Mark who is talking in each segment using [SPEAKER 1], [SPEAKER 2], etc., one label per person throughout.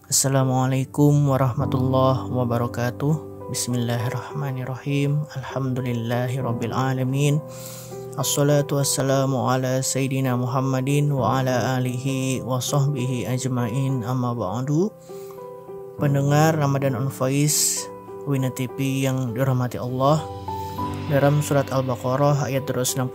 [SPEAKER 1] Assalamualaikum warahmatullahi wabarakatuh. Bismillahirrahmanirrahim. Alhamdulillahirabbil alamin. Assalatu wassalamu ala sayyidina Muhammadin wa ala alihi wa sahbihi ajmain, amma ba'du. Pendengar Ramadan on Voice Wina TV yang dirahmati Allah, dalam surat Al-Baqarah ayat 261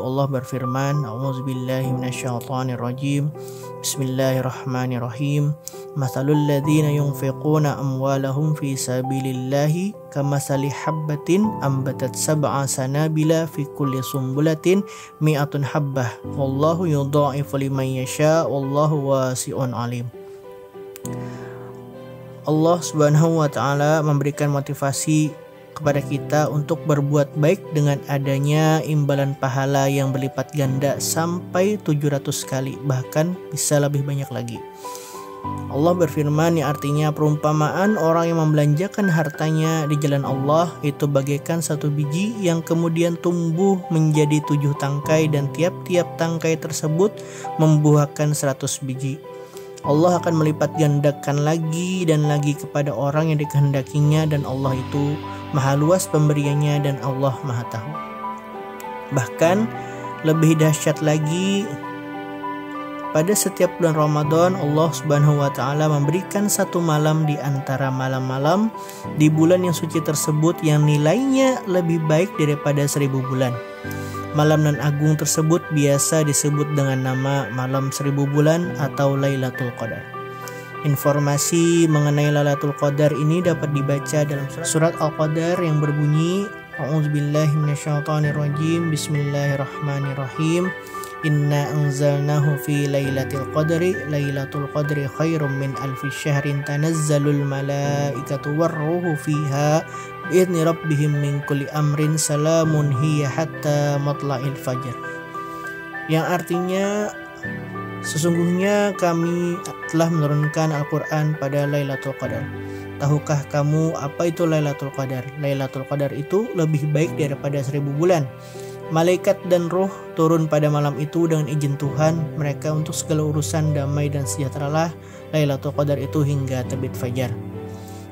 [SPEAKER 1] Allah berfirman, A'udzubillahi minasyaitonirrajim. Bismillahirrahmanirrahim. Mathalul ladzina yunfiquna amwalahum fi sabilillahi kamathali habbatin ambatat sab'a sanabila fi kulli sumbulatin mi'atun habbah wallahu yudha'ifu liman yasha wallahu wasi'un alim. Allah Subhanahu wa taala memberikan motivasi kepada kita untuk berbuat baik dengan adanya imbalan pahala yang berlipat ganda sampai 700 kali, bahkan bisa lebih banyak lagi. Allah berfirman yang artinya perumpamaan orang yang membelanjakan hartanya di jalan Allah itu bagaikan satu biji yang kemudian tumbuh menjadi 7 tangkai dan tiap-tiap tangkai tersebut membuahkan 100 biji. Allah akan melipat gandakan lagi dan lagi kepada orang yang dikehendakinya, dan Allah itu Maha luas pemberiannya dan Allah Maha tahu. Bahkan lebih dahsyat lagi, pada setiap bulan Ramadan Allah Subhanahu wa taala memberikan satu malam di antara malam-malam di bulan yang suci tersebut yang nilainya lebih baik daripada 1000 bulan. Malam nan agung tersebut biasa disebut dengan nama malam 1000 bulan atau Lailatul Qadar. Informasi mengenai Lailatul Qadar ini dapat dibaca dalam surat Al-Qadar yang berbunyi, A'udzubillahi minasyaitonirrajim. Bismillahirrahmanirrahim. Inna anzalnahu fi lailatul qadri. Lailatul qadri khairum min alfi syahrin tanazzalul malaikatu warruhu fiha bi'izni rabbihim min kulli amrin salamun hiya hatta matla'il fajr. Yang artinya, sesungguhnya kami telah menurunkan Al-Quran pada Lailatul Qadar. Tahukah kamu apa itu Lailatul Qadar? Lailatul Qadar itu lebih baik daripada 1000 bulan. Malaikat dan roh turun pada malam itu dengan izin Tuhan mereka untuk segala urusan damai dan sejahteralah Lailatul Qadar itu hingga terbit fajar.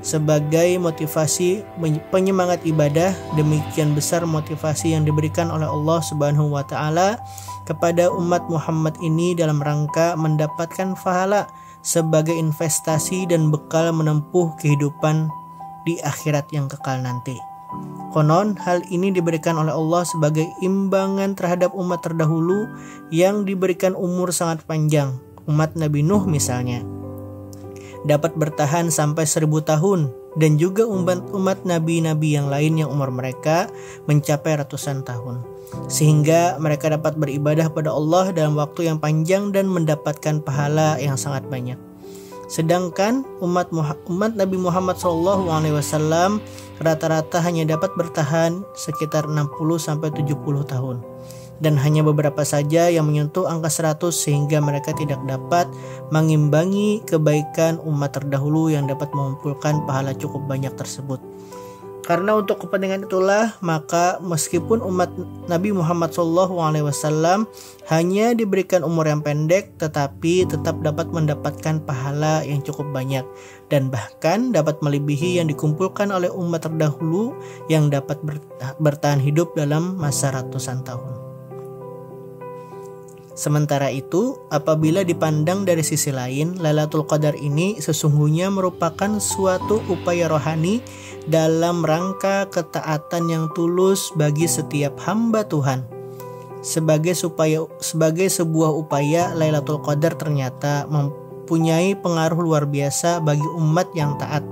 [SPEAKER 1] Sebagai motivasi penyemangat ibadah, demikian besar motivasi yang diberikan oleh Allah Subhanahu wa taala kepada umat Muhammad ini dalam rangka mendapatkan pahala sebagai investasi dan bekal menempuh kehidupan di akhirat yang kekal nanti. Konon hal ini diberikan oleh Allah sebagai imbangan terhadap umat terdahulu yang diberikan umur sangat panjang. Umat Nabi Nuh misalnya dapat bertahan sampai 1000 tahun, dan juga umat nabi-nabi yang lain yang umur mereka mencapai ratusan tahun, sehingga mereka dapat beribadah pada Allah dalam waktu yang panjang dan mendapatkan pahala yang sangat banyak. Sedangkan umat Nabi Muhammad SAW rata-rata hanya dapat bertahan sekitar 60-70 tahun, dan hanya beberapa saja yang menyentuh angka 100, sehingga mereka tidak dapat mengimbangi kebaikan umat terdahulu yang dapat mengumpulkan pahala cukup banyak tersebut. Karena untuk kepentingan itulah, maka meskipun umat Nabi Muhammad SAW hanya diberikan umur yang pendek, tetapi tetap dapat mendapatkan pahala yang cukup banyak, dan bahkan dapat melebihi yang dikumpulkan oleh umat terdahulu yang dapat bertahan hidup dalam masa ratusan tahun. Sementara itu, apabila dipandang dari sisi lain, Lailatul Qadar ini sesungguhnya merupakan suatu upaya rohani dalam rangka ketaatan yang tulus bagi setiap hamba Tuhan. Sebagai sebuah upaya, Lailatul Qadar ternyata mempunyai pengaruh luar biasa bagi umat yang taat.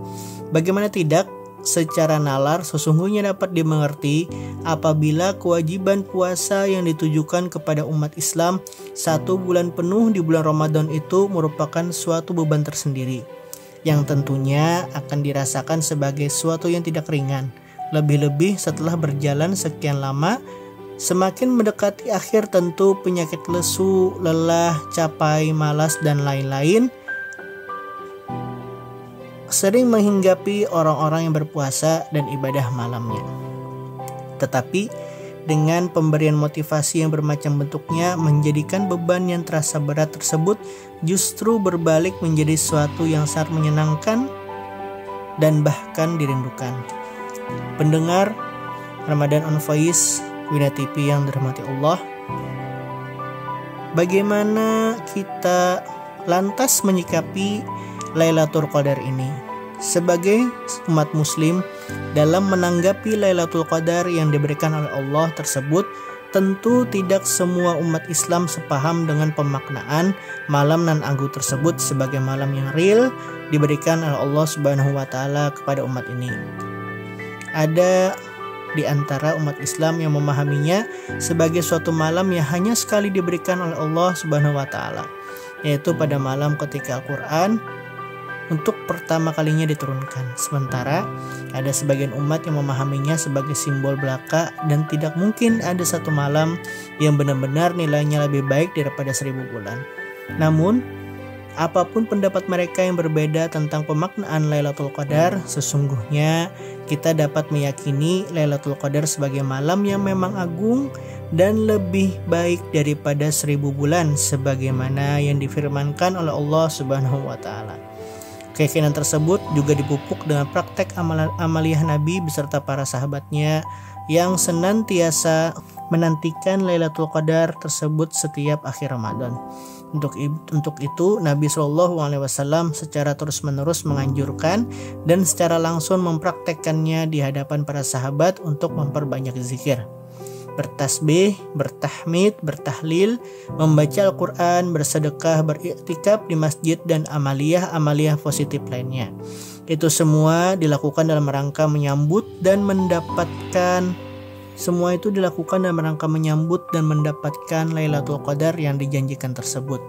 [SPEAKER 1] Bagaimana tidak? Secara nalar sesungguhnya dapat dimengerti apabila kewajiban puasa yang ditujukan kepada umat Islam 1 bulan penuh di bulan Ramadan itu merupakan suatu beban tersendiri yang tentunya akan dirasakan sebagai suatu yang tidak ringan, lebih-lebih setelah berjalan sekian lama. Semakin mendekati akhir tentu penyakit lesu, lelah, capai, malas, dan lain-lain sering menghinggapi orang-orang yang berpuasa dan ibadah malamnya. Tetapi dengan pemberian motivasi yang bermacam bentuknya, menjadikan beban yang terasa berat tersebut justru berbalik menjadi sesuatu yang sangat menyenangkan dan bahkan dirindukan. Pendengar Ramadan on Voice Wina TV yang dirahmati Allah, bagaimana kita lantas menyikapi Lailatul Qadar ini? Sebagai umat muslim, dalam menanggapi Lailatul Qadar yang diberikan oleh Allah tersebut, tentu tidak semua umat Islam sepaham dengan pemaknaan malam nan agung tersebut sebagai malam yang real diberikan oleh Allah Subhanahu wa taala kepada umat ini. Ada di antara umat Islam yang memahaminya sebagai suatu malam yang hanya sekali diberikan oleh Allah Subhanahu wa taala, yaitu pada malam ketika Al-Qur'an untuk pertama kalinya diturunkan. Sementara ada sebagian umat yang memahaminya sebagai simbol belaka dan tidak mungkin ada satu malam yang benar-benar nilainya lebih baik daripada 1000 bulan. Namun, apapun pendapat mereka yang berbeda tentang pemaknaan Lailatul Qadar, sesungguhnya kita dapat meyakini Lailatul Qadar sebagai malam yang memang agung dan lebih baik daripada 1000 bulan sebagaimana yang difirmankan oleh Allah Subhanahu wa taala. Keyakinan tersebut juga dipupuk dengan praktek amaliyah Nabi beserta para sahabatnya yang senantiasa menantikan Lailatul Qadar tersebut setiap akhir Ramadan. Untuk itu Nabi SAW secara terus-menerus menganjurkan dan secara langsung mempraktekkannya di hadapan para sahabat untuk memperbanyak zikir, bertasbih, bertahmid, bertahlil, membaca Al-Quran, bersedekah, beriktikaf di masjid, dan amaliyah positif lainnya. Itu semua dilakukan dalam rangka menyambut dan mendapatkan Lailatul Qadar yang dijanjikan tersebut.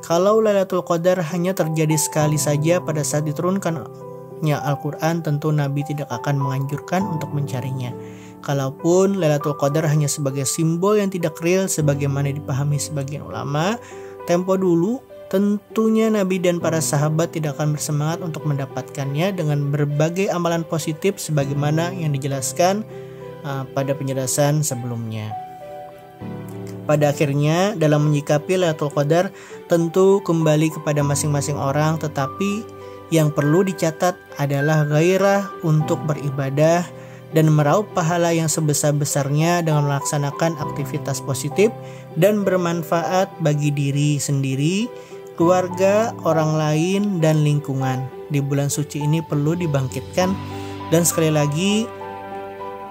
[SPEAKER 1] Kalau Lailatul Qadar hanya terjadi sekali saja pada saat diturunkannya Al-Quran, tentu Nabi tidak akan menganjurkan untuk mencarinya. Kalaupun Lailatul Qadar hanya sebagai simbol yang tidak real sebagaimana dipahami sebagian ulama tempo dulu, tentunya Nabi dan para sahabat tidak akan bersemangat untuk mendapatkannya dengan berbagai amalan positif sebagaimana yang dijelaskan pada penjelasan sebelumnya. Pada akhirnya, dalam menyikapi Lailatul Qadar tentu kembali kepada masing-masing orang, tetapi yang perlu dicatat adalah gairah untuk beribadah dan meraup pahala yang sebesar-besarnya dengan melaksanakan aktivitas positif dan bermanfaat bagi diri sendiri, keluarga, orang lain, dan lingkungan. Di bulan suci ini perlu dibangkitkan, dan sekali lagi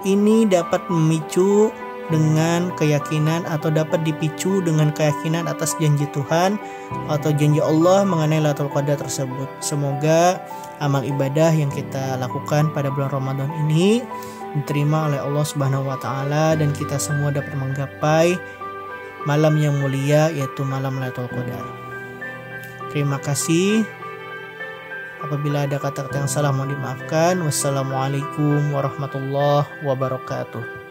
[SPEAKER 1] ini dapat memicu dengan keyakinan atau dapat dipicu dengan keyakinan atas janji Tuhan atau janji Allah mengenai Lailatul Qadar tersebut. Semoga amal ibadah yang kita lakukan pada bulan Ramadan ini diterima oleh Allah Subhanahu wa taala dan kita semua dapat menggapai malam yang mulia, yaitu malam Lailatul Qadar. Terima kasih. Apabila ada kata-kata yang salah mohon dimaafkan. Wassalamualaikum warahmatullahi wabarakatuh.